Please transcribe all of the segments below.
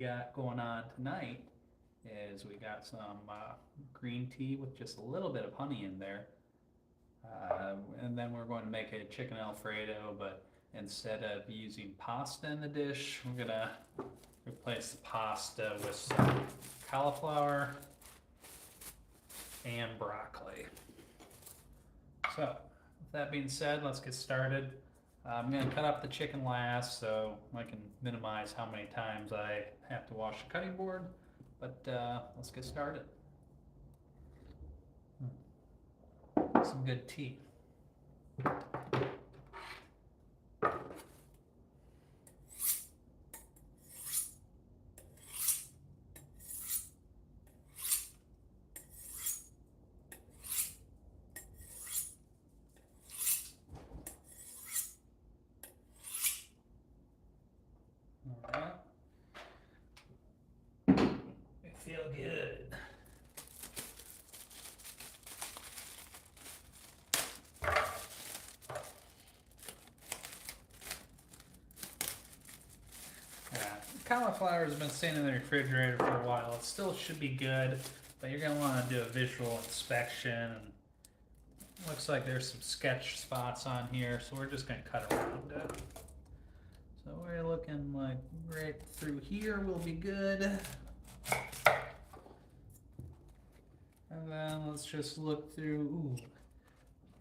got going on tonight is we got some green tea with just a little bit of honey in there. And then we're going to make a chicken Alfredo, but instead of using pasta in the dish, we're gonna replace the pasta with some cauliflower and broccoli. So, with that being said, let's get started. I'm going to cut up the chicken last so I can minimize how many times I have to wash the cutting board, but let's get started. Some good tea. Alright. I feel good. Cauliflower has been sitting in the refrigerator for a while. It still should be good, but you're going to want to do a visual inspection. And looks like there's some sketch spots on here, so we're just going to cut around it. So we're looking like right through here will be good. And then let's just look through. Ooh,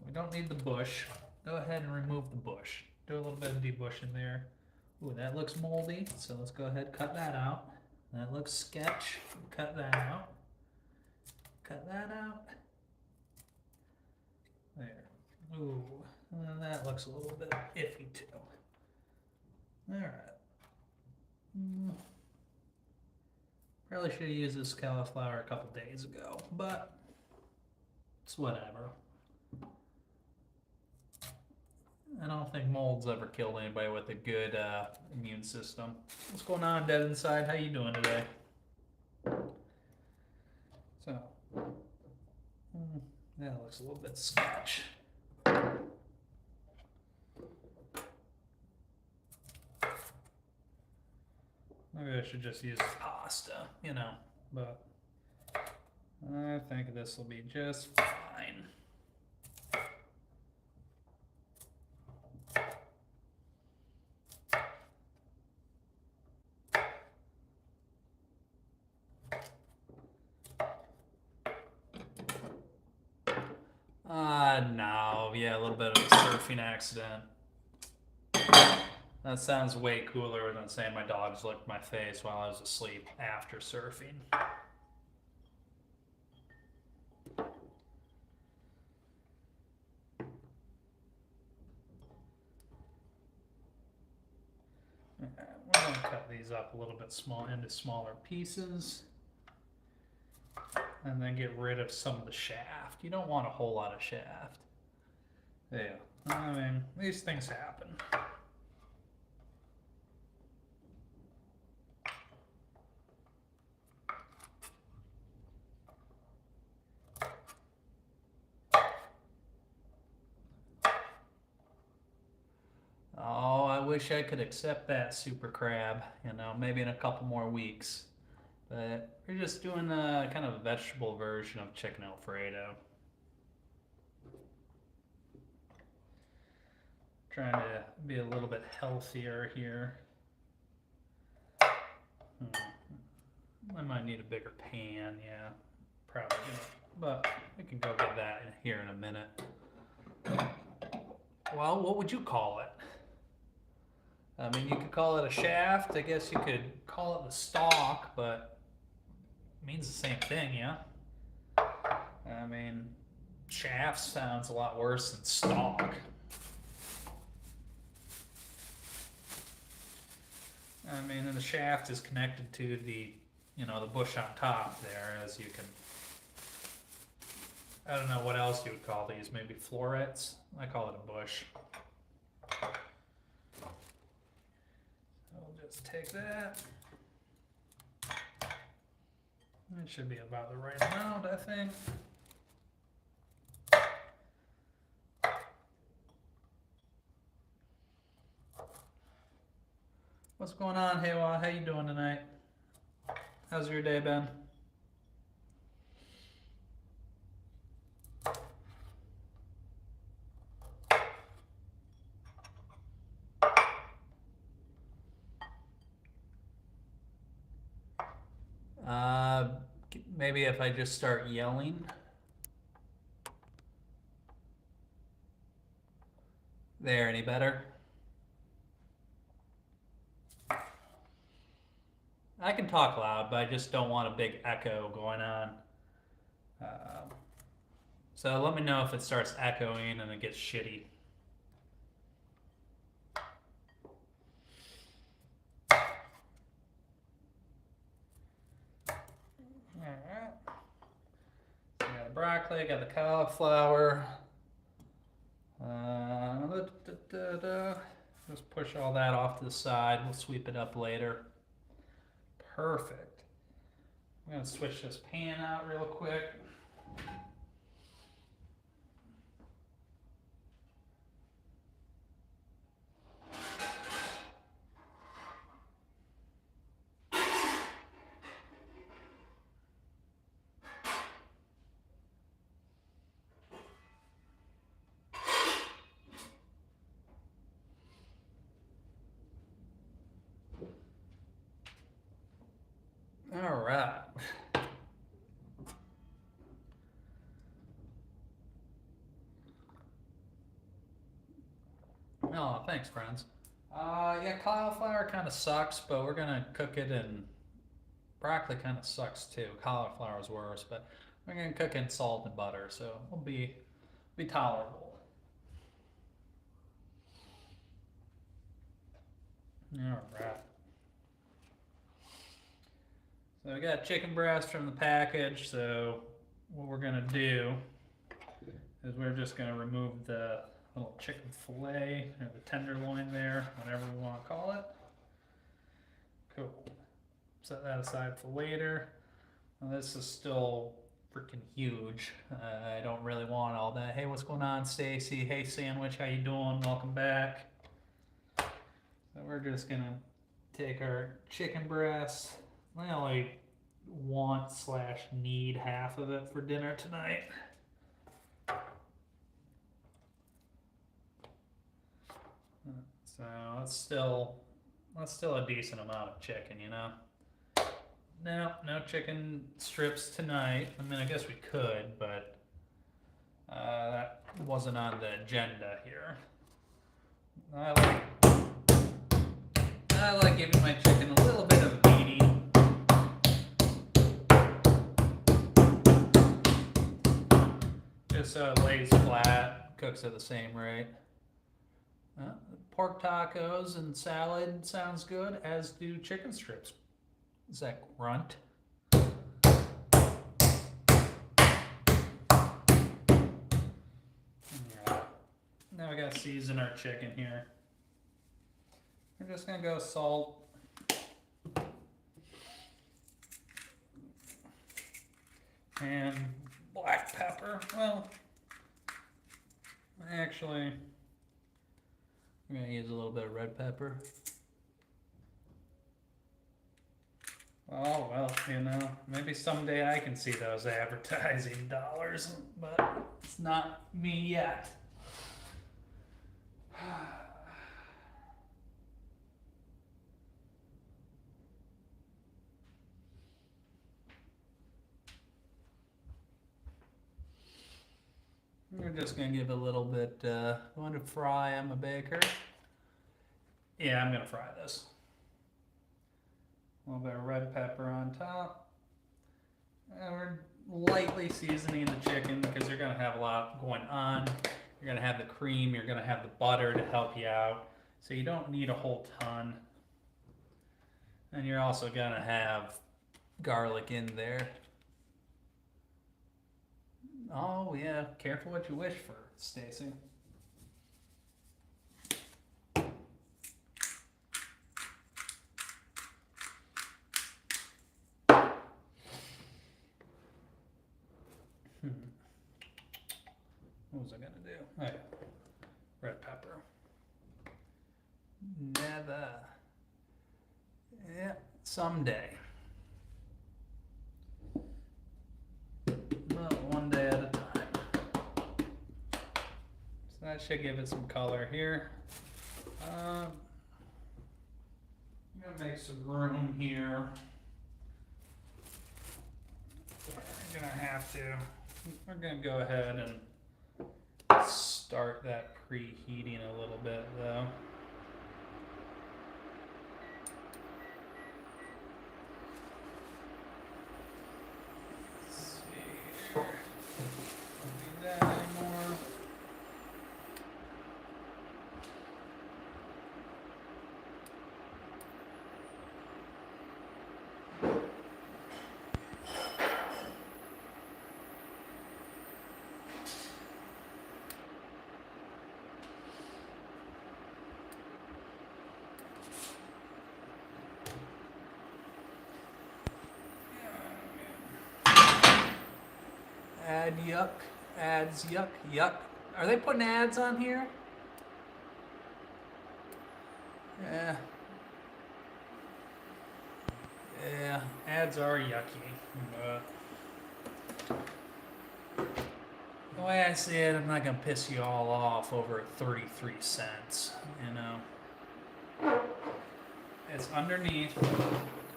we don't need the bush. Go ahead and remove the bush. Do a little bit of debushing there. Ooh, that looks moldy, so let's go ahead and cut that out. That looks sketch. Cut that out. Cut that out. There. Ooh, and that looks a little bit iffy too. Alright. Probably should have used this cauliflower a couple days ago, but it's whatever. I don't think mold's ever killed anybody with a good immune system. What's going on, Dead Inside? How you doing today? So, that looks a little bit sketch. Maybe I should just use pasta, you know, but I think this will be just fine. No, yeah, a little bit of a surfing accident. That sounds way cooler than saying my dogs licked my face while I was asleep after surfing. We're going to cut these up a little bit into smaller pieces. And then get rid of some of the shaft. You don't want a whole lot of shaft. Yeah, I mean, these things happen. Oh, I wish I could accept that, Super Crab. You know, maybe in a couple more weeks. But we're just doing a kind of a vegetable version of Chicken Alfredo. Trying to be a little bit healthier here. I might need a bigger pan, yeah. Probably gonna, but we can go get that in here in a minute. Well, what would you call it? I mean, you could call it a shaft. I guess you could call it the stalk, but it means the same thing, yeah? I mean, shaft sounds a lot worse than stalk. I mean, and the shaft is connected to the, you know, the bush on top there, as you can. I don't know what else you would call these. Maybe florets. I call it a bush. I'll just take that. It should be about the right amount, I think. What's going on, Haywa? How you doing tonight? How's your day been? Maybe if I just start yelling. There, any better? I can talk loud, but I just don't want a big echo going on. So let me know if it starts echoing and it gets shitty. Alright. So I got the broccoli, got the cauliflower. Just push all that off to the side. We'll sweep it up later. Perfect. I'm going to switch this pan out real quick. All right. Oh, thanks, friends. Yeah, cauliflower kind of sucks, but we're gonna cook it in. Broccoli kind of sucks too. Cauliflower's worse, but we're gonna cook in salt and butter, so it'll be tolerable. All right. So we got chicken breast from the package. So what we're gonna do is we're just gonna remove the little chicken fillet or the tenderloin there, whatever we want to call it. Cool. Set that aside for later. Now this is still freaking huge. I don't really want all that. Hey, what's going on, Stacy? Hey, Sandwich, how you doing? Welcome back. So we're just gonna take our chicken breast. I only want/need half of it for dinner tonight. So that's still a decent amount of chicken, you know. No chicken strips tonight. I mean, I guess we could, but that wasn't on the agenda here. I like giving my chicken a little bit of a beating. Just so it lays flat, cooks at the same rate. Pork tacos and salad sounds good, as do chicken strips. Is that grunt? Yeah. Now we gotta season our chicken here. We're just gonna go salt. And black pepper. Well, actually, I'm gonna use a little bit of red pepper. Oh, well, you know, maybe someday I can see those advertising dollars, but it's not me yet. We're just gonna give it a little bit, want to fry, I'm a baker. Yeah, I'm gonna fry this. A little bit of red pepper on top. And we're lightly seasoning the chicken because you're gonna have a lot going on. You're gonna have the cream, you're gonna have the butter to help you out. So you don't need a whole ton. And you're also gonna have garlic in there. Oh yeah, careful what you wish for, Stacy. What was I gonna do? Oh yeah, red pepper. Never. Yeah, someday. That should give it some color here. I'm gonna make some room here. We're gonna have to. We're gonna go ahead and start that preheating a little bit though. Let's see here. Don't need that anymore. Add yuck, adds yuck, yuck. Are they putting ads on here? Yeah. Yeah, ads are yucky. The way I see it, I'm not gonna piss you all off over 33 cents, you know. It's underneath,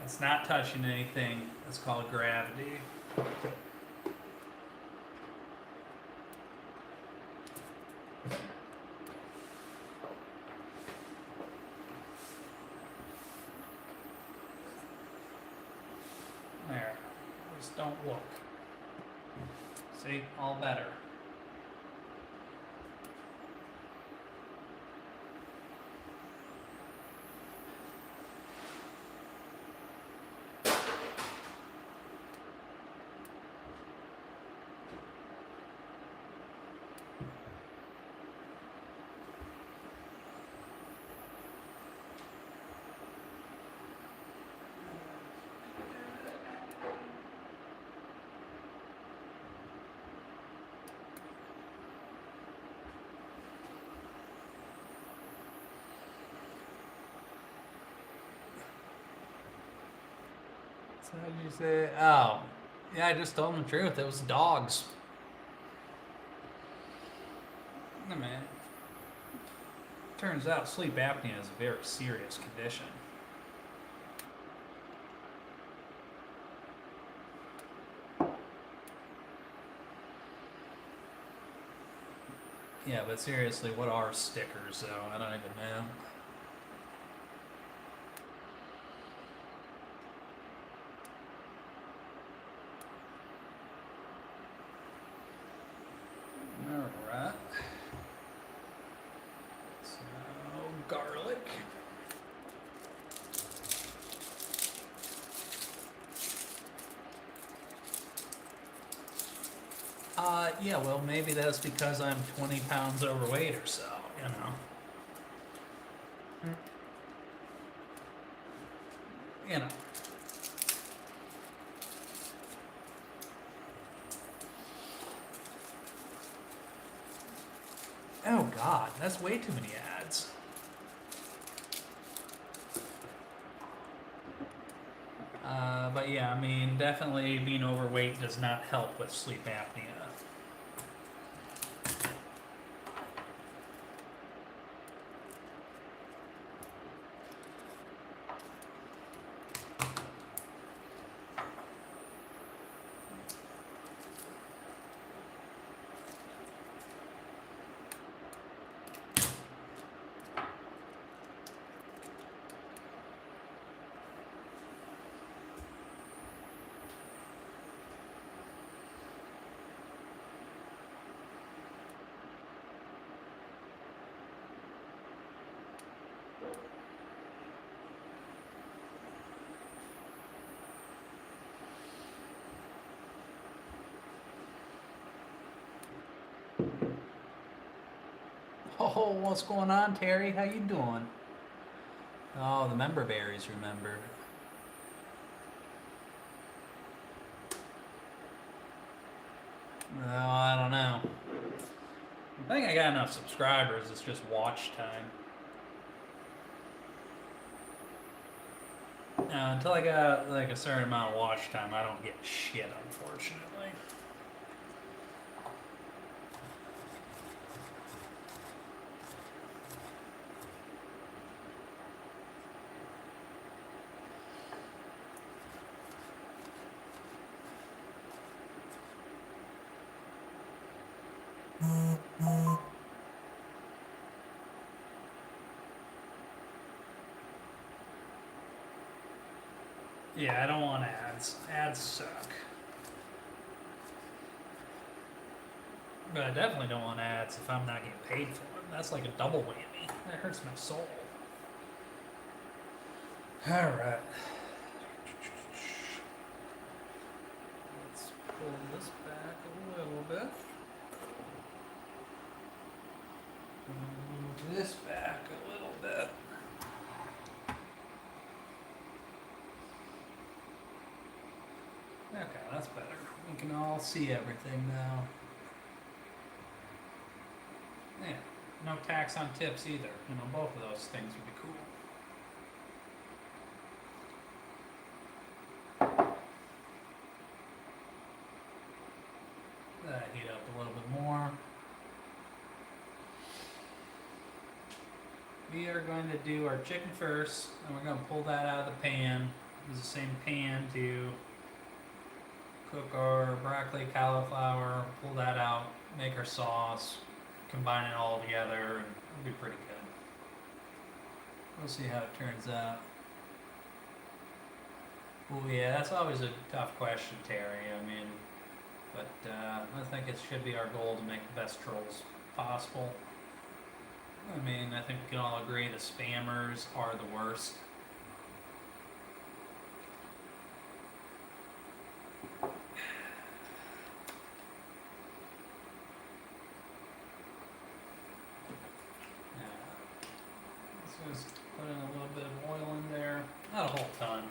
it's not touching anything. It's called gravity. There, just don't look. See, all better. So how'd you say? Oh, yeah, I just told him the truth. It was dogs. No, man. Turns out sleep apnea is a very serious condition. Yeah, but seriously, what are stickers, though? I don't even know. Alright. So, garlic. Yeah, well, maybe that's because I'm 20 pounds overweight or so, you know. You know. Oh God, that's way too many ads. But yeah, I mean, definitely being overweight does not help with sleep apnea. Oh, what's going on, Terry? How you doing? Oh, the member berries, remember. No, I don't know. I think I got enough subscribers, it's just watch time. Until I got like a certain amount of watch time, I don't get shit, unfortunately. Yeah, I don't want ads. Ads suck. But I definitely don't want ads if I'm not getting paid for them. That's like a double whammy. That hurts my soul. Alright. Let's pull this back a little bit. Move this back a little bit. Okay, that's better. We can all see everything now. Yeah, no tax on tips either. You know, both of those things would be cool. That heat up a little bit more. We are going to do our chicken first, and we're going to pull that out of the pan. Use the same pan to cook our broccoli, cauliflower, pull that out, make our sauce, combine it all together, and it'll be pretty good. We'll see how it turns out. Oh yeah, that's always a tough question, Terry. I mean, but I think it should be our goal to make the best trolls possible. I mean, I think we can all agree the spammers are the worst. Let's just put in a little bit of oil in there. Not a whole ton.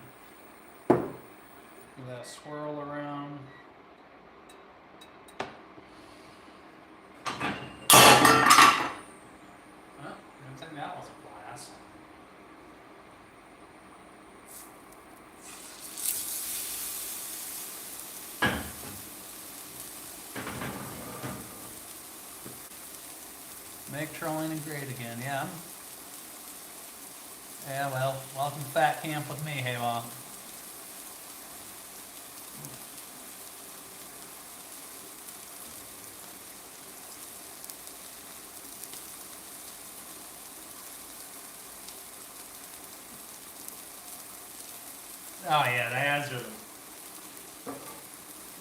Give that a swirl around. I think that was a blast. Make trolling great again, yeah. Yeah, well, welcome to Fat Camp with me, Haywa. Oh yeah, the ads are,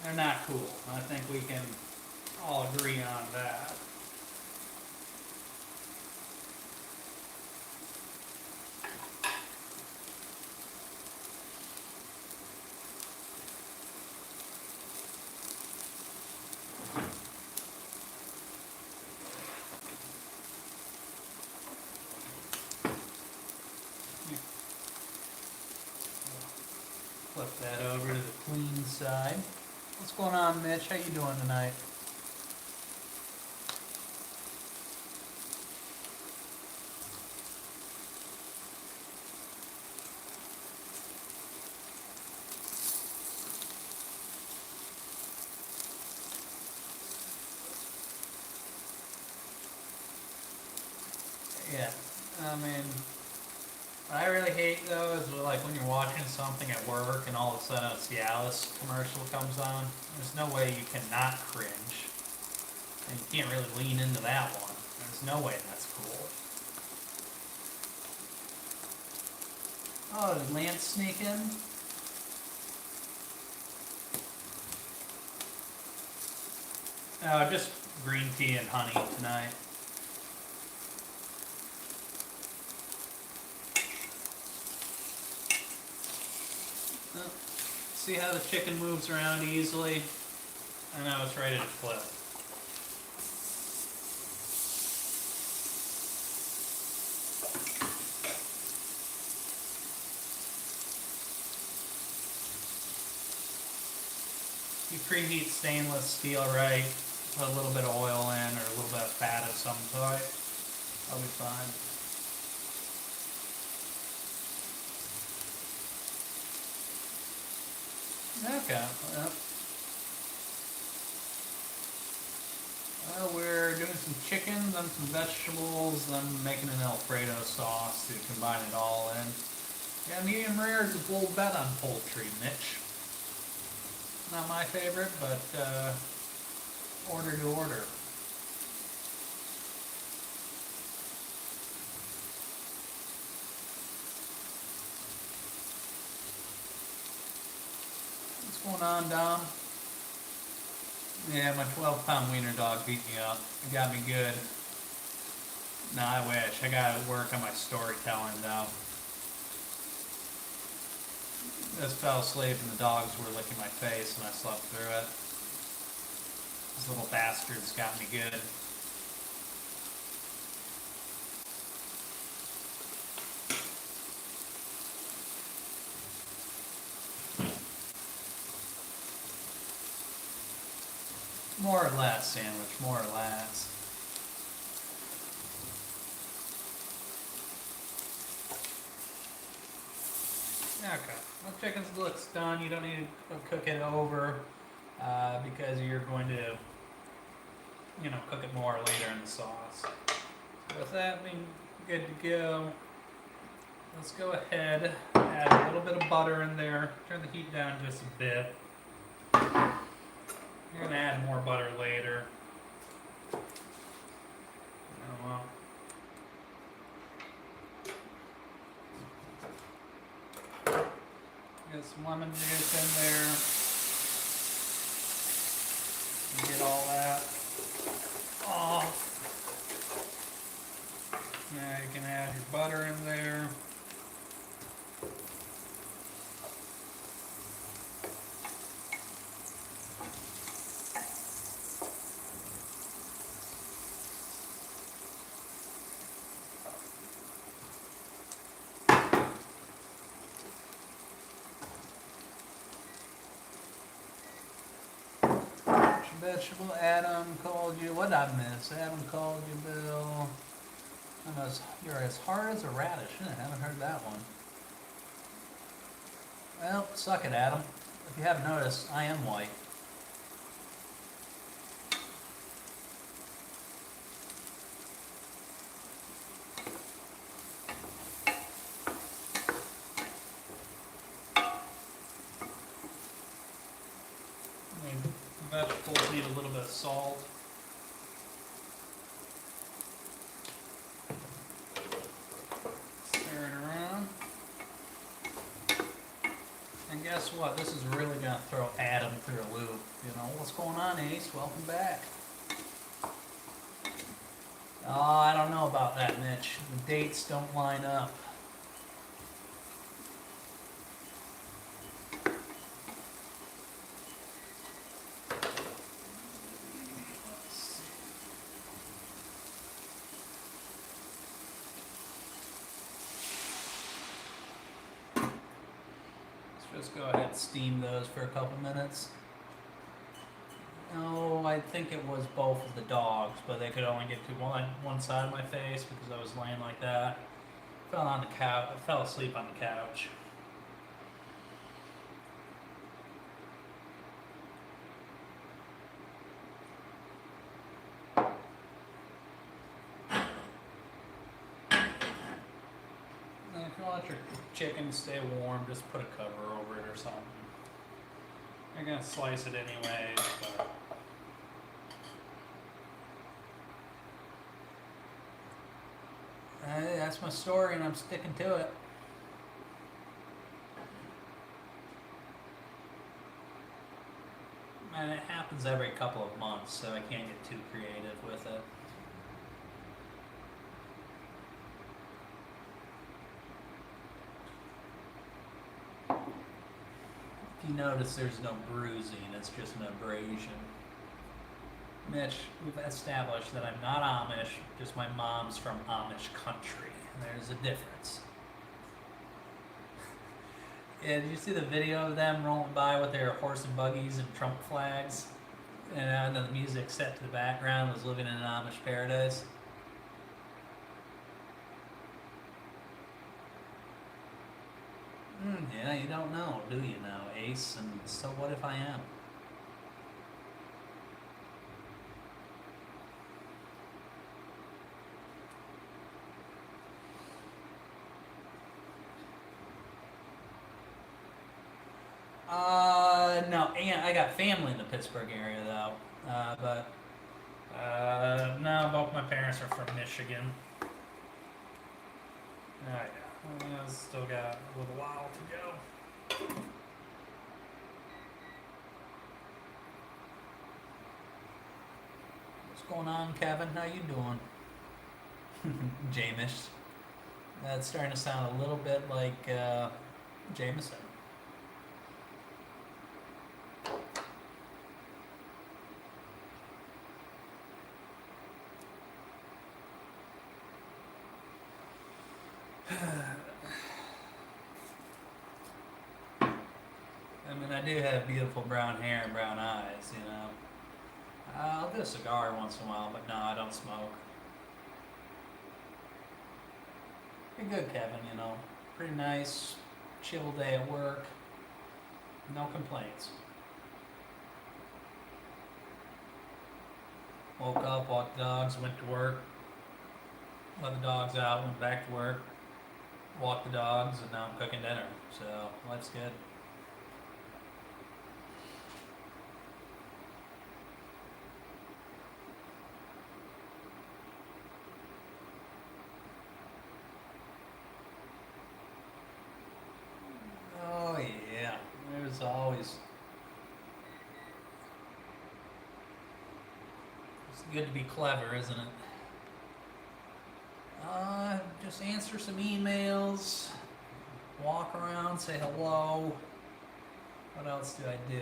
they're not cool. I think we can all agree on that. Flip that over to the clean side. What's going on, Mitch? How you doing tonight? Yeah, I mean, what I really hate though is like when you're watching something at work and all of a sudden a Cialis commercial comes on. There's no way you cannot cringe, and you can't really lean into that one. There's no way that's cool. Oh, did Lance sneak in? Just green tea and honey tonight. See how the chicken moves around easily? I know it's ready to flip. You preheat stainless steel right, put a little bit of oil in or a little bit of fat of some sort. That'll be fine. Okay. Well, we're doing some chicken, then some vegetables, then making an Alfredo sauce to combine it all in. Yeah, medium rare is a bold bet on poultry, Mitch. Not my favorite, but order to order. What's going on, Dom? Yeah, my 12-pound wiener dog beat me up. It got me good. Nah, I wish. I gotta work on my storytelling, though. Just fell asleep and the dogs were licking my face and I slept through it. These little bastards got me good. More or less, sandwich, more or less. Okay, well, chicken looks done. You don't need to cook it over because you're going to, cook it more later in the sauce. So with that being good to go, let's go ahead, add a little bit of butter in there, turn the heat down just a bit. You're going to add more butter later. Oh, well. Get some lemon juice in there. Get all that off. Now you can add your butter in there. Vegetable. Adam called you. What did I miss? Adam called you, Bill. You're as hard as a radish. I haven't heard that one. Well, suck it, Adam. If you haven't noticed, I am white. Vegetables need a little bit of salt. Stir it around. And guess what? This is really going to throw Adam through a loop. What's going on, Ace? Welcome back. Oh, I don't know about that, Mitch. The dates don't line up. Just go ahead and steam those for a couple minutes. Oh, I think it was both of the dogs, but they could only get to one side of my face because I was laying like that. Fell on the couch. I fell asleep on the couch. If you want your chicken to stay warm, just put a cover over it or something. You're going to slice it anyways, but... that's my story and I'm sticking to it. And it happens every couple of months, so I can't get too creative with it. If you notice, there's no bruising, it's just an abrasion. Mitch, we've established that I'm not Amish, just my mom's from Amish country. There's a difference. Yeah, did you see the video of them rolling by with their horse and buggies and Trump flags? And the music set to the background was living in an Amish paradise. Yeah, you don't know, do you now, Ace? And so what if I am? No, and I got family in the Pittsburgh area though, no, both my parents are from Michigan. Yeah, still got a little while to go. What's going on, Kevin? How you doing? Jamish. That's starting to sound a little bit like Jameson. I mean, I do have beautiful brown hair and brown eyes, you know. I'll do a cigar once in a while, but no, I don't smoke. Pretty good, Kevin, you know. Pretty nice, chill day at work. No complaints. Woke up, walked the dogs, went to work. Let the dogs out, went back to work. Walked the dogs, and now I'm cooking dinner. So, life's good. Oh, yeah. There's always. It's good to be clever, isn't it? Just answer some emails, walk around, say hello. What else do I do?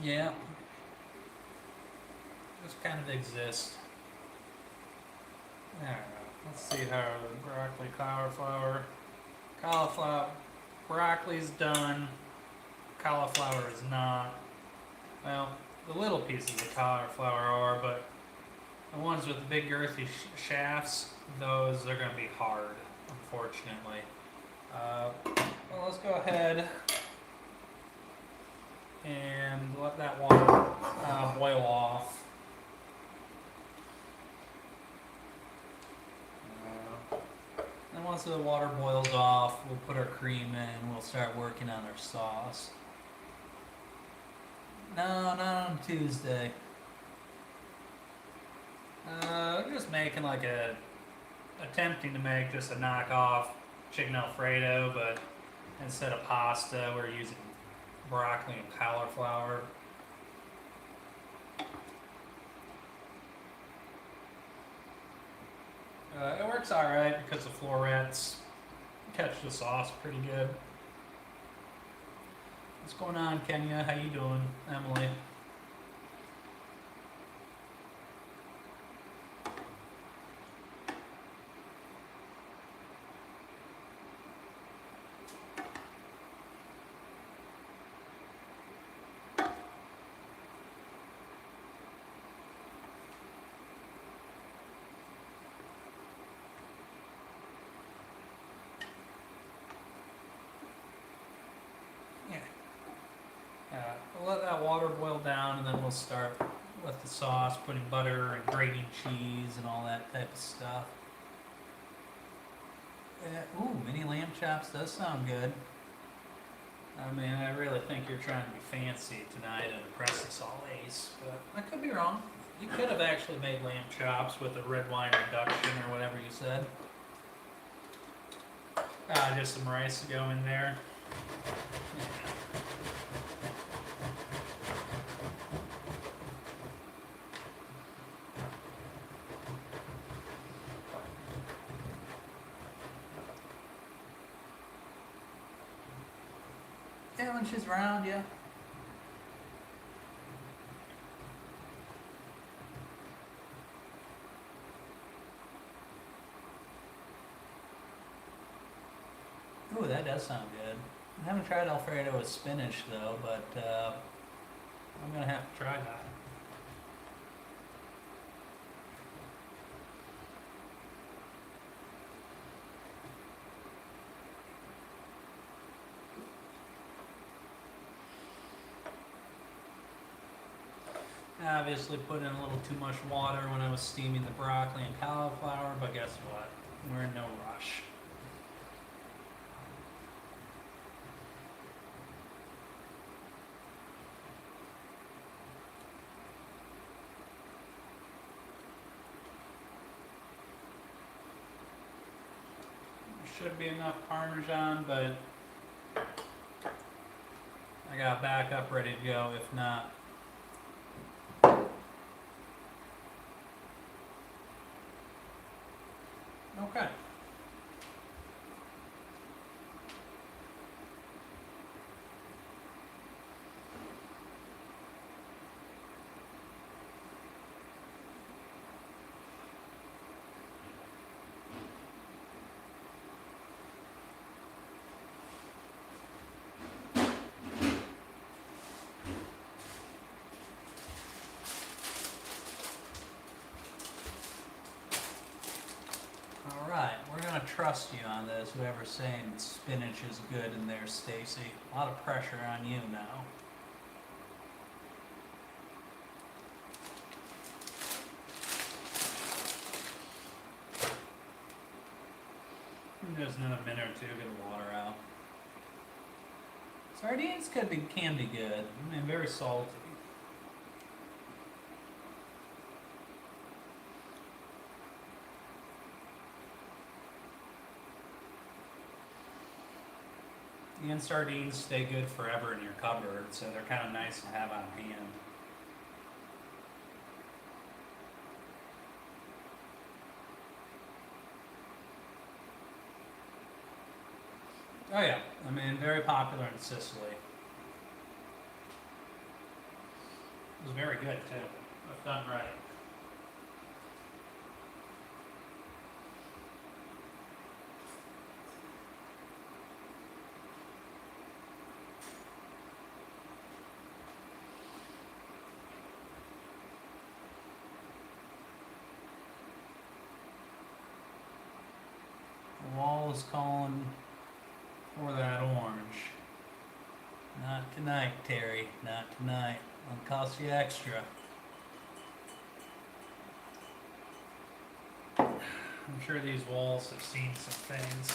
Yeah. Just kind of exist. I don't know. Let's see how broccoli, cauliflower, broccoli's done, cauliflower is not. Well, the little pieces of cauliflower are, but the ones with the big girthy shafts, those are going to be hard, unfortunately. Well, let's go ahead and let that water boil off. And once the water boils off, we'll put our cream in and we'll start working on our sauce. No, not on Tuesday. We're just making like attempting to make just a knockoff chicken Alfredo, but instead of pasta, we're using broccoli and cauliflower. It works alright because the florets catch the sauce pretty good. What's going on, Kenya? How you doing, Emily? We'll let that water boil down and then we'll start with the sauce, putting butter and grating cheese and all that type of stuff. Ooh, mini lamb chops does sound good. I mean, I really think you're trying to be fancy tonight and impress us all, Ace, but I could be wrong. You could have actually made lamb chops with a red wine reduction or whatever you said. Just some rice to go in there. Yeah. Yeah, when she's around, yeah. Ooh, that does sound good. I haven't tried Alfredo with spinach though, but I'm gonna have to try that. I obviously put in a little too much water when I was steaming the broccoli and cauliflower, but guess what? We're in no rush. Should be enough Parmesan, but I got backup ready to go if not. Okay. Alright, we're going to trust you on this, whoever's saying spinach is good in there, Stacy. A lot of pressure on you now. Just another minute or two, get the water out. Sardines can be good. I mean, very salty. And sardines stay good forever in your cupboard, so they're kind of nice to have on hand. Oh yeah, I mean, very popular in Sicily. It was very good too, if done right. The wall is calling for that orange. Not tonight, Terry. Not tonight. It'll cost you extra. I'm sure these walls have seen some things.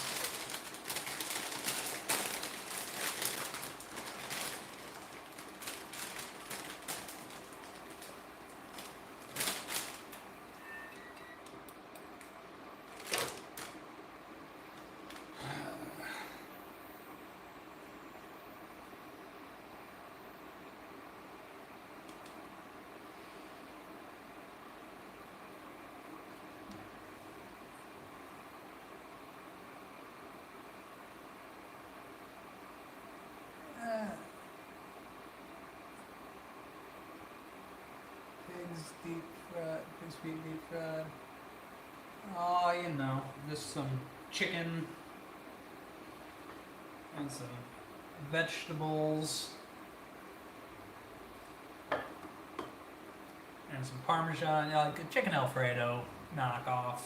Pigs deep fried, pigs feet deep fried. Oh, you know, just some chicken and some vegetables and some Parmesan, like a Chicken Alfredo knockoff.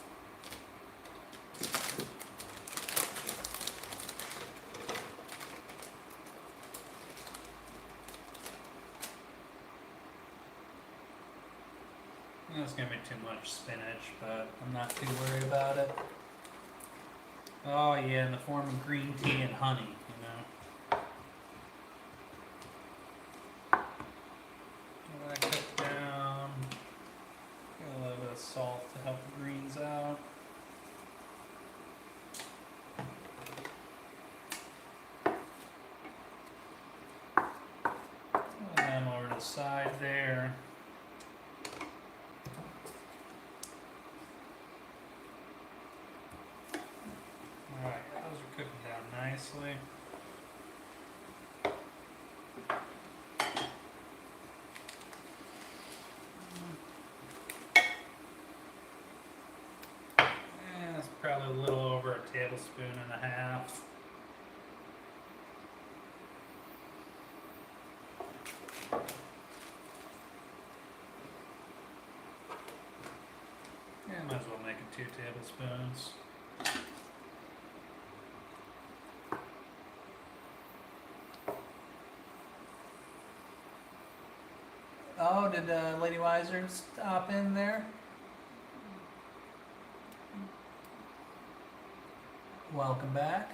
It's gonna be too much spinach, but I'm not too worried about it. Oh yeah, in the form of green tea and honey, you know. Let that cook down. Get a little bit of salt to help the greens out. And then over to the side there. Cooking down nicely. And it's probably a little over a tablespoon and a half. Yeah, might as well make it 2 tablespoons. Oh, did Lady Wiser stop in there? Welcome back.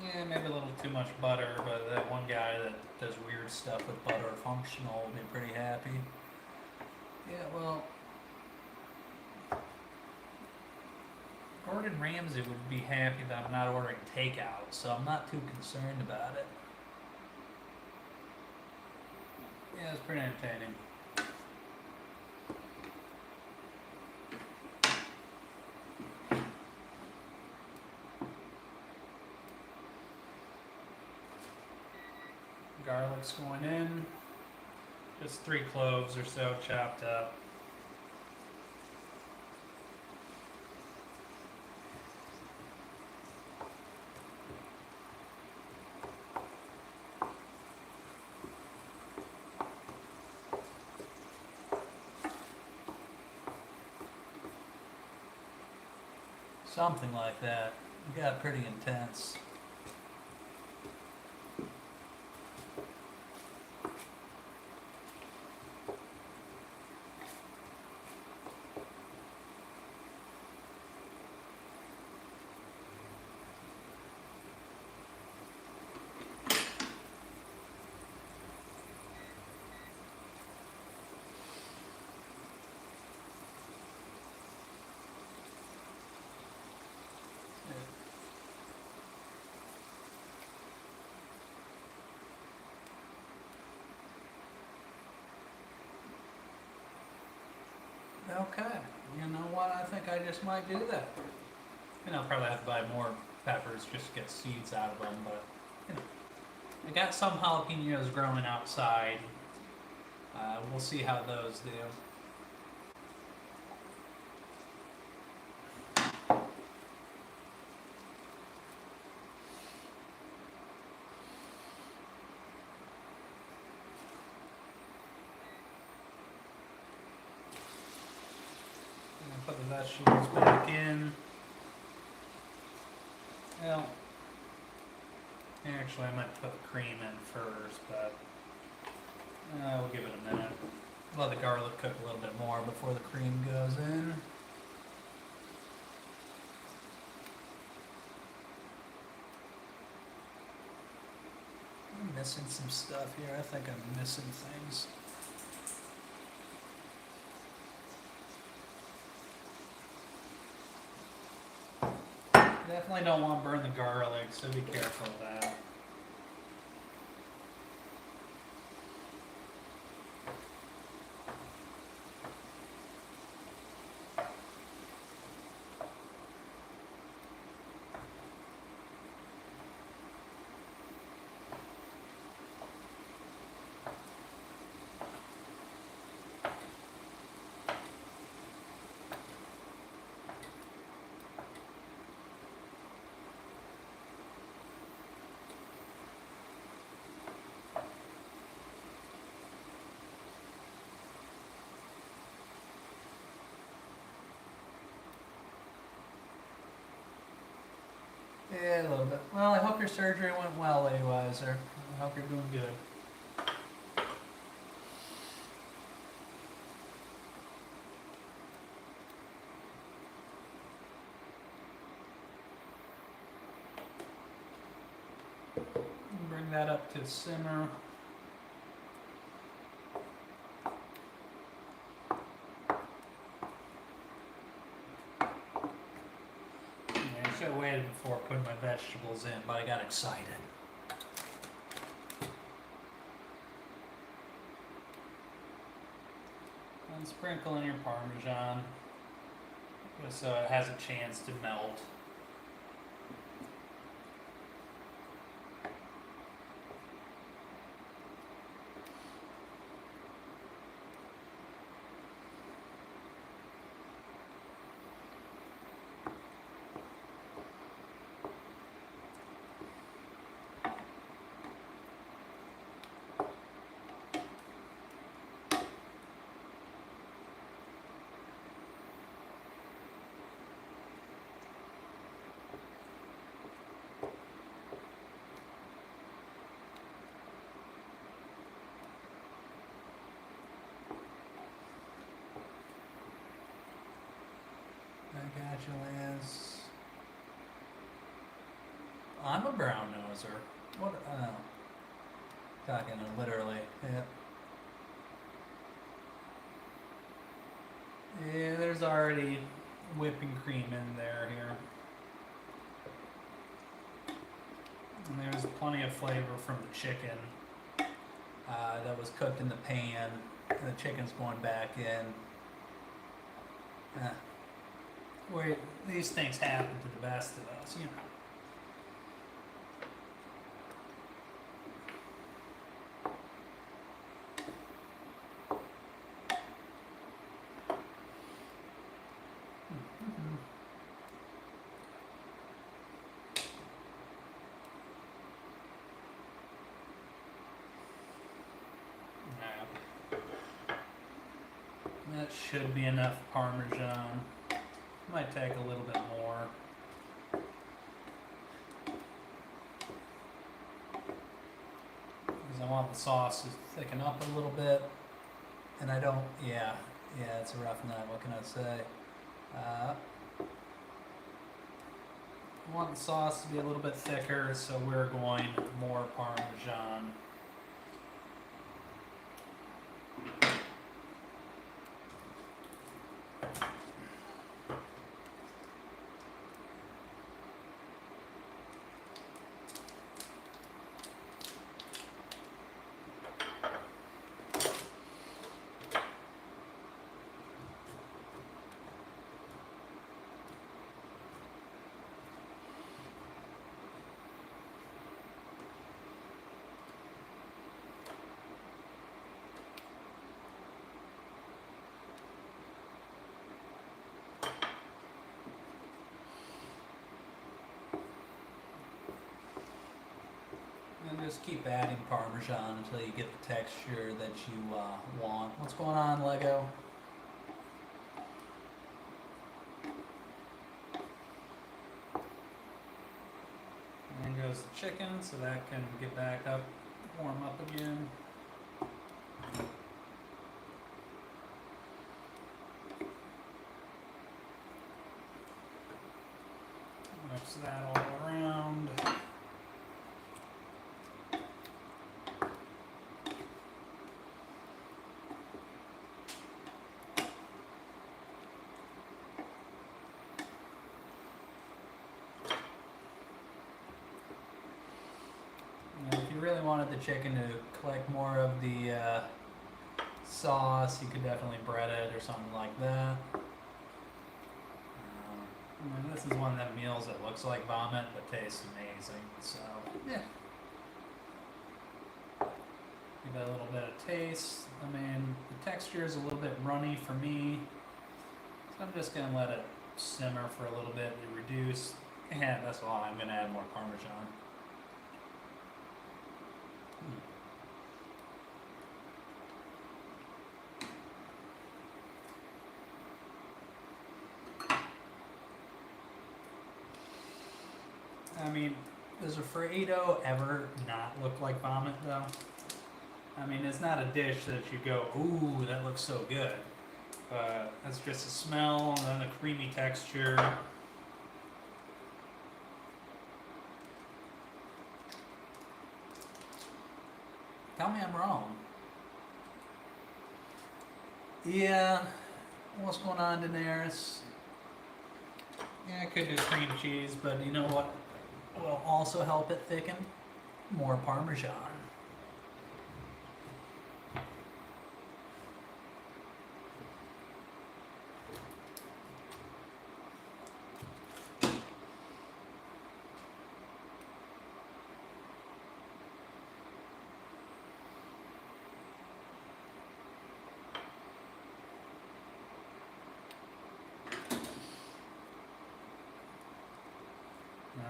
Yeah, maybe a little too much butter, but that one guy that does weird stuff with butter functional will be pretty happy. Yeah, well, Gordon Ramsay would be happy that I'm not ordering takeout, so I'm not too concerned about it. Yeah, it's pretty entertaining. Garlic's going in. Just 3 cloves or so chopped up. Something like that. It got pretty intense. Okay, you know what? I think I just might do that. And I'll probably have to buy more peppers just to get seeds out of them, but you know, I got some jalapenos growing outside. We'll see how those do. Put the vegetables back in. Well, actually, I might put the cream in first, but we'll give it a minute. Let the garlic cook a little bit more before the cream goes in. I'm missing some stuff here. I think I'm missing things. Definitely don't want to burn the garlic, so be careful of that. Yeah, a little bit. Well, I hope your surgery went well, Lady Wiser. I hope you're doing good. Bring that up to simmer. I should have waited before putting my vegetables in, but I got excited. And sprinkle in your Parmesan, just so it has a chance to melt. I got you, Lance. I'm a brown noser. What? Talking literally. Yeah. Yeah, there's already whipping cream in there here. And there's plenty of flavor from the chicken. that was cooked in the pan. And the chicken's going back in. Where these things happen to the best of us, you know. That should be enough Parmesan. Might take a little bit more. Because I want the sauce to thicken up a little bit. And I don't, yeah, it's a rough night, what can I say? I want the sauce to be a little bit thicker, so we're going more Parmesan. And just keep adding Parmesan until you get the texture that you want. What's going on, Lego? And goes the chicken, so that can get back up, warm up again. Mix that all around. And if you really wanted the chicken to collect more of the sauce, you could definitely bread it or something like that. This is one of them meals that looks like vomit but tastes amazing, so yeah. Give it a little bit of taste. I mean, the texture is a little bit runny for me, so I'm just going to let it simmer for a little bit to reduce, and that's why I'm going to add more Parmesan. I mean, does Alfredo ever not look like vomit, though? I mean, it's not a dish that you go, ooh, that looks so good. But it's just a smell and then a creamy texture. Tell me I'm wrong. Yeah, what's going on, Daenerys? Yeah, I could do cream cheese, but you know what will also help it thicken? More Parmesan.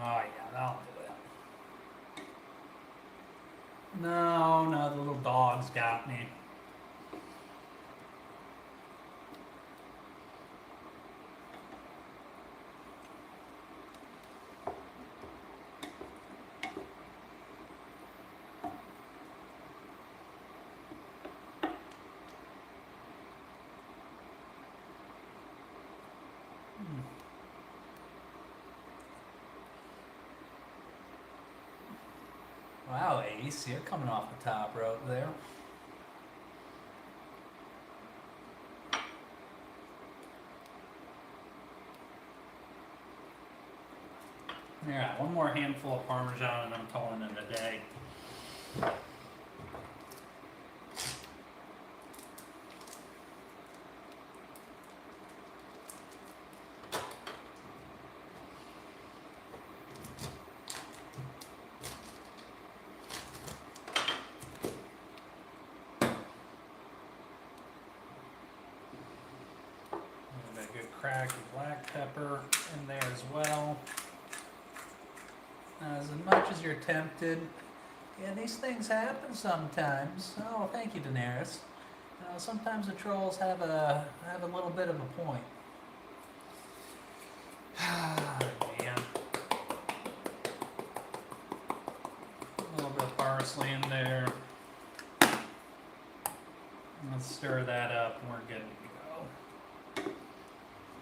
Oh yeah, that'll do it. No, the little dog's got me. Wow, Ace, you're coming off the top rope there. Alright, one more handful of Parmesan and I'm calling it a day. cracked black pepper in there as well. As much as you're tempted, yeah, these things happen sometimes. Oh, thank you, Daenerys. Sometimes the trolls have a little bit of a point. Man. A little bit of parsley in there. Let's stir that up and we're good to go.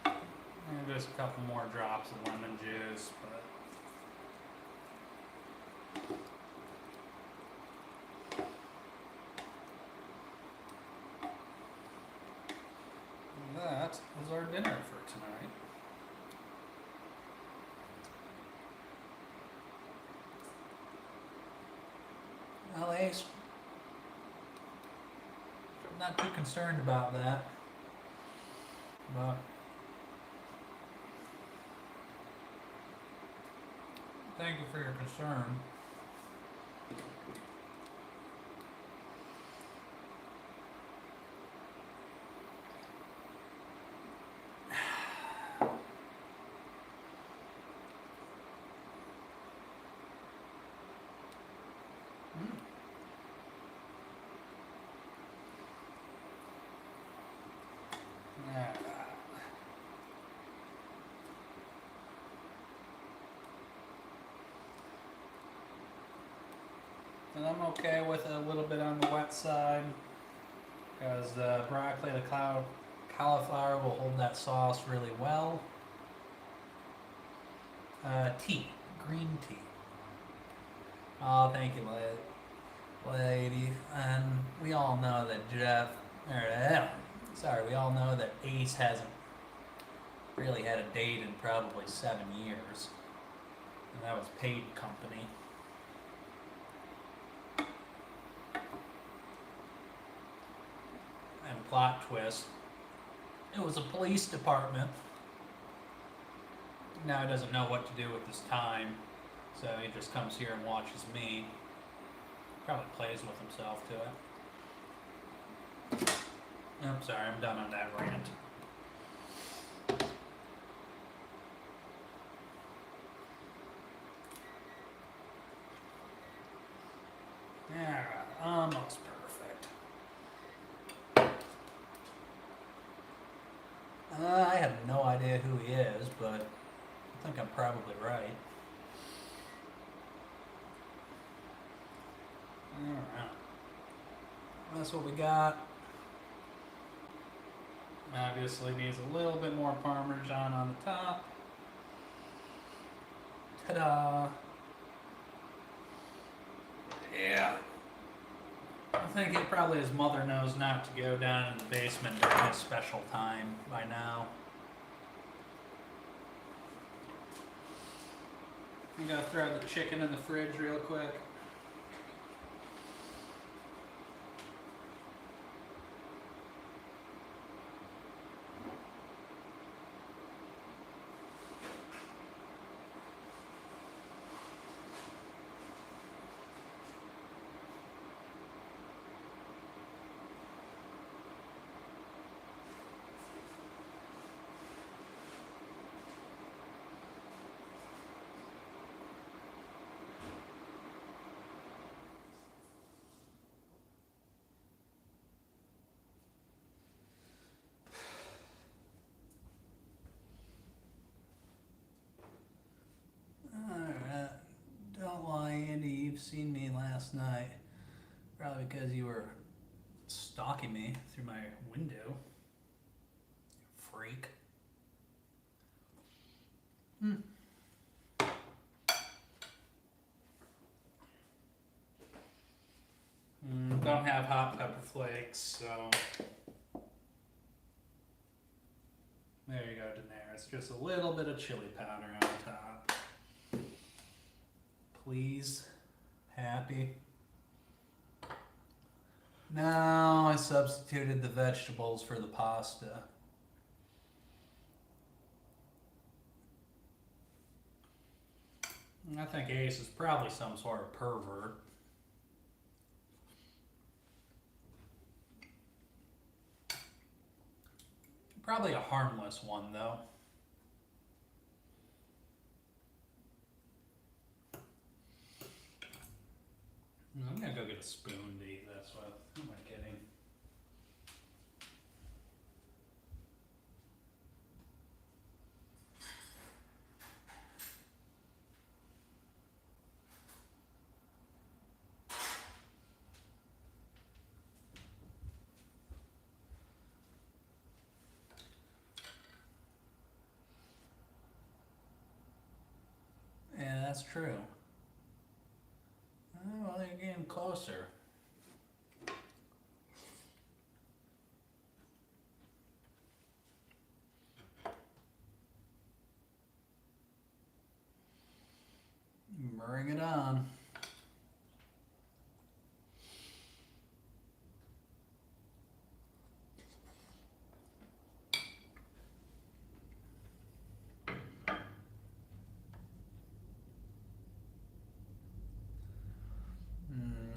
And just a couple more drops of lemon juice, but that is our dinner for tonight. Well, Ace, I'm not too concerned about that, but thank you for your concern. And I'm okay with it a little bit on the wet side because the broccoli, the cauliflower will hold that sauce really well. Tea, green tea. Oh, thank you, lady. And we all know that we all know that Ace hasn't really had a date in probably 7 years. And that was paid company. And plot twist, it was a police department. Now he doesn't know what to do with his time, so he just comes here and watches me. Probably plays with himself to it. I'm sorry, I'm done on that rant. Yeah, almost perfect. I have no idea who he is, but I think I'm probably right. Alright. That's what we got. Obviously needs a little bit more Parmesan on the top. Ta-da! Yeah. I think it probably his mother knows not to go down in the basement during his special time by now. I'm gonna throw the chicken in the fridge real quick. You've seen me last night, probably because you were stalking me through my window. Freak. Don't have hot pepper flakes, so there you go, Daenerys. Just a little bit of chili powder on top. Please. Happy. Now I substituted the vegetables for the pasta. I think Ace is probably some sort of pervert. Probably a harmless one though. I'm gonna go get a spoon to eat this with. Who am I kidding? Yeah, that's true. Oh, well, they're getting closer. Bring it on.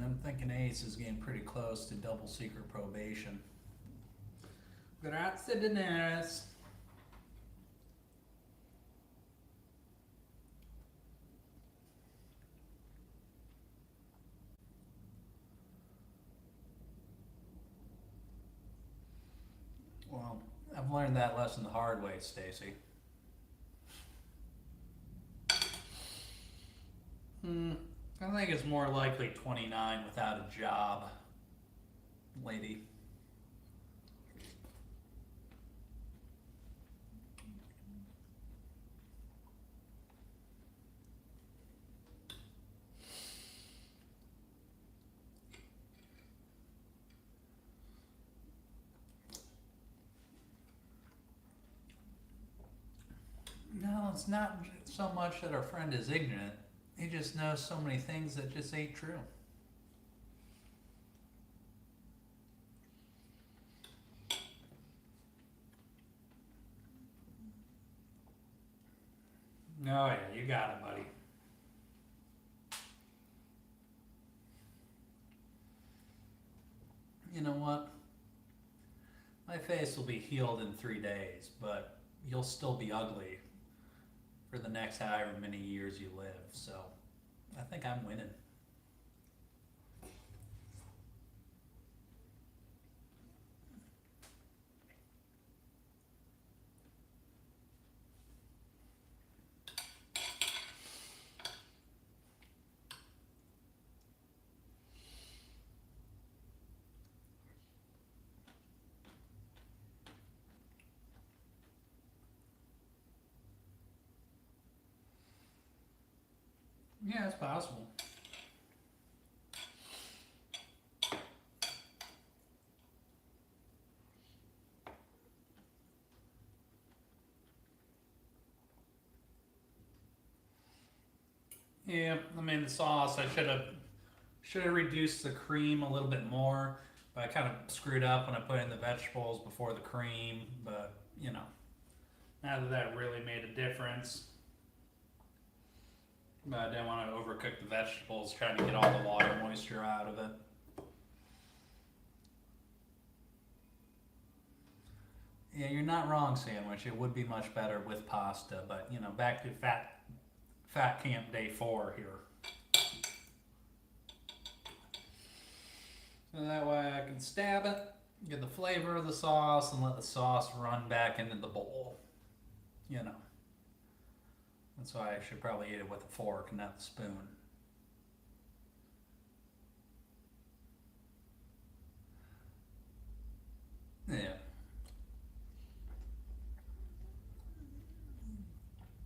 I'm thinking Ace is getting pretty close to double secret probation. Grazie Daenerys. Well, I've learned that lesson the hard way, Stacy. I think it's more likely 29 without a job, lady. No, it's not so much that our friend is ignorant. He just knows so many things that just ain't true. Oh yeah, you got it, buddy. You know what? My face will be healed in 3 days, but you'll still be ugly for the next however many years you live, so I think I'm winning. Yeah, it's possible. Yeah, I mean the sauce, I should have reduced the cream a little bit more, but I kind of screwed up when I put in the vegetables before the cream, but you know, now that really made a difference. But I didn't want to overcook the vegetables, trying to get all the water moisture out of it. Yeah, you're not wrong, Sandwich. It would be much better with pasta, but you know, back to fat camp day 4 here. So that way I can stab it, get the flavor of the sauce, and let the sauce run back into the bowl. You know. That's why I should probably eat it with a fork and not the spoon. Yeah.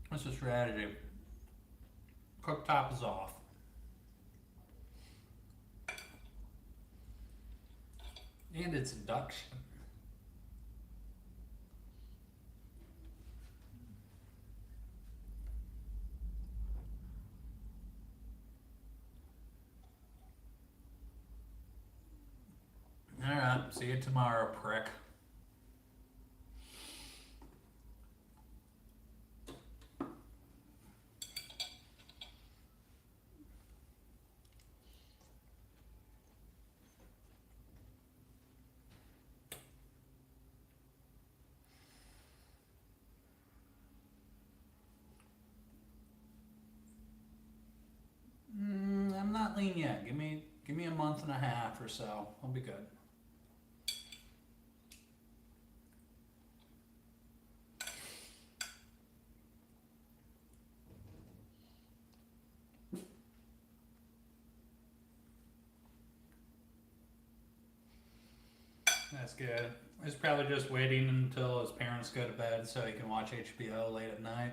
What's the strategy? Cooktop is off. And it's induction. Alright, see you tomorrow, prick. clean yet. Give me a month and a half or so. I'll be good. That's good. He's probably just waiting until his parents go to bed so he can watch HBO late at night.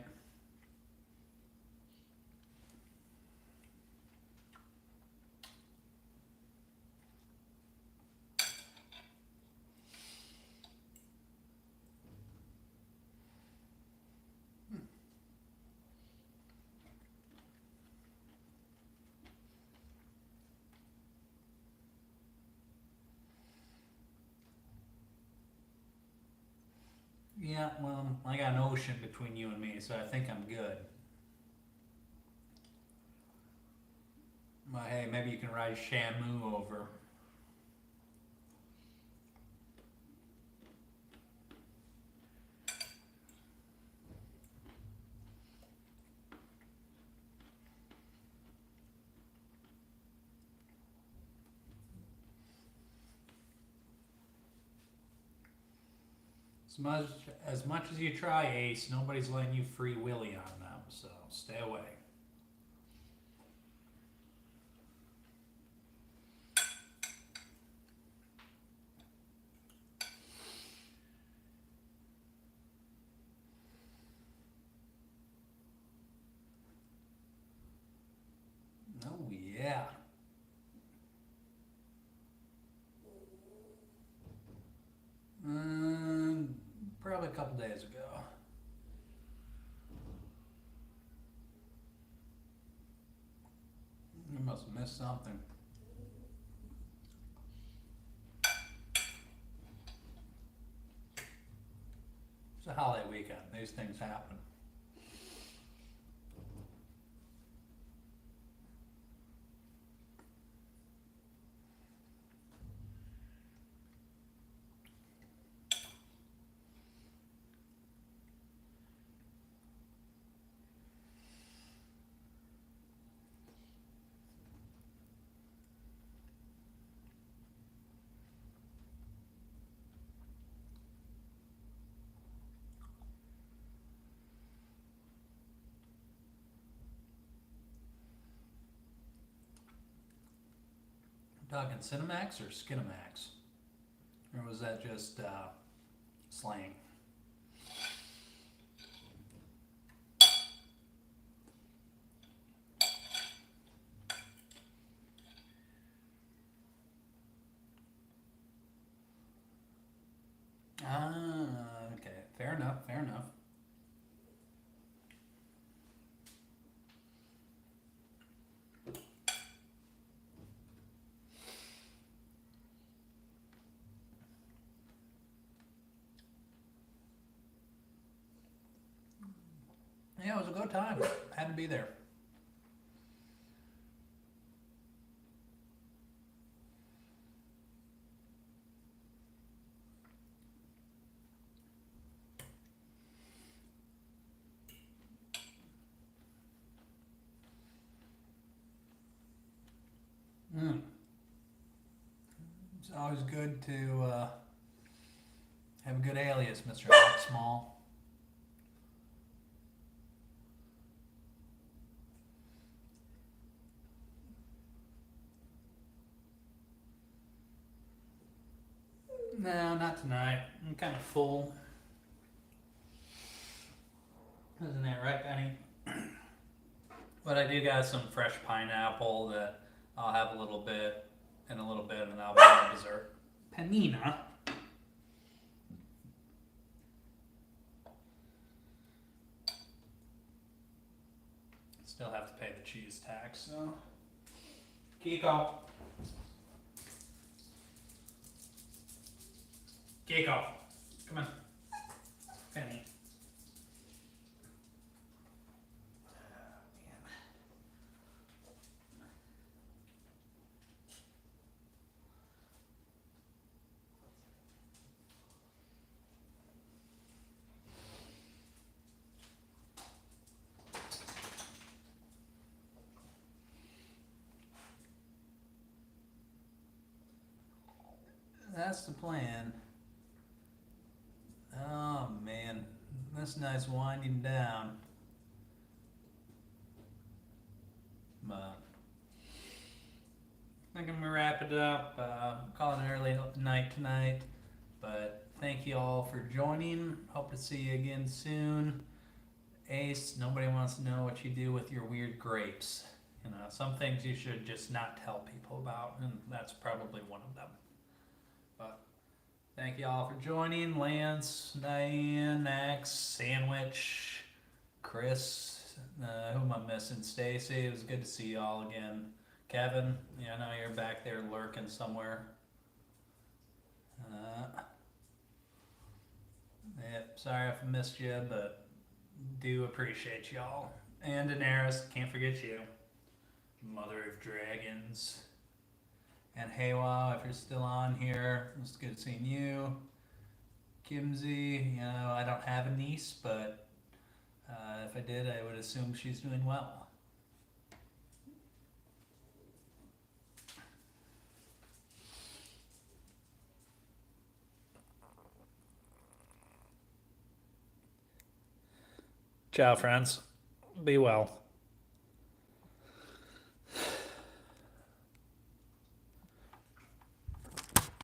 Yeah, well, I got an ocean between you and me, so I think I'm good. But hey, maybe you can ride Shamu over. As much as you try, Ace, nobody's letting you free willy on them, so stay away. Oh yeah. Probably a couple days ago. You must have missed something. It's a holiday weekend. These things happen. Talking Cinemax or Skinemax? Or was that just slang? Okay. Fair enough, fair enough. Yeah, it was a good time. Had to be there. It's always good to have a good alias, Mr. Alex Small. No, not tonight. I'm kind of full. Isn't that right, Benny? But I do got some fresh pineapple that I'll have a little bit and a little bit, and that'll be my dessert. Panina. Still have to pay the cheese tax, so. Kiko. Kiko. Come on. Penny. that's the plan. Oh man, this night's winding down. But I think I'm gonna wrap it up. Call it an early night tonight. But thank you all for joining. Hope to see you again soon. Ace, nobody wants to know what you do with your weird grapes. You know, some things you should just not tell people about, and that's probably one of them. But thank you all for joining. Lance, Diane, Max, Sandwich, Chris, who am I missing? Stacy, it was good to see you all again. Kevin, I know you're back there lurking somewhere. Yep, sorry if I missed you, but do appreciate y'all. And Daenerys, can't forget you. Mother of Dragons. And Haywa, if you're still on here, it's good seeing you. Kimsey, I don't have a niece, but if I did, I would assume she's doing well. Ciao, friends. Be well.